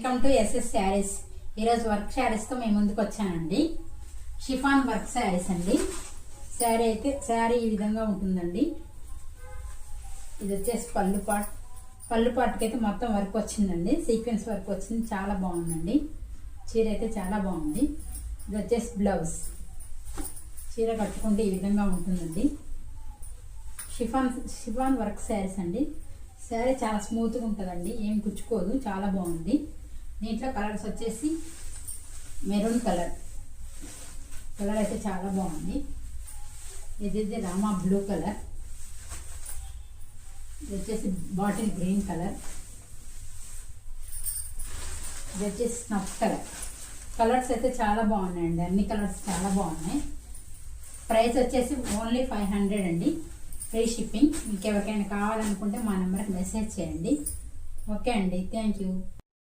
Welcome to SS saris. ఈరోజు work శారీస్తో మేము ముందుకు వచ్చానండి. షిఫాన్ వర్క్ శారీస్ అండి. శారీ ఈ విధంగా ఉంటుందండి. ఇది వచ్చేసి పళ్ళు పాటుకి అయితే మొత్తం వర్క్ వచ్చిందండి. సీక్వెన్స్ వర్క్ వచ్చింది, చాలా బాగుందండి. చీర అయితే చాలా బాగుంది. ఇది వచ్చేసి బ్లౌజ్. చీర కట్టుకుంటే ఈ విధంగా ఉంటుందండి. షిఫాన్ వర్క్ శారీస్ అండి. శారీ చాలా స్మూత్గా ఉంటుందండి, ఏం కుచ్చుకోదు, చాలా బాగుంది. దీంట్లో కలర్స్ వచ్చేసి మెరూన్ కలర్ అయితే చాలా బాగుంది. ఇది రామా బ్లూ కలర్, ఇది వచ్చేసి బాటిల్ గ్రీన్ కలర్, ఇది వచ్చేసి స్నఫ్ కలర్. కలర్స్ అయితే చాలా బాగున్నాయండి, అన్ని కలర్స్ చాలా బాగున్నాయి. ప్రైస్ వచ్చేసి ఓన్లీ 500 అండి, ఫ్రీ షిప్పింగ్. మీకు ఎవరికైనా కావాలనుకుంటే మా నెంబర్కి మెసేజ్ చేయండి. ఓకే అండి, థ్యాంక్ యూ.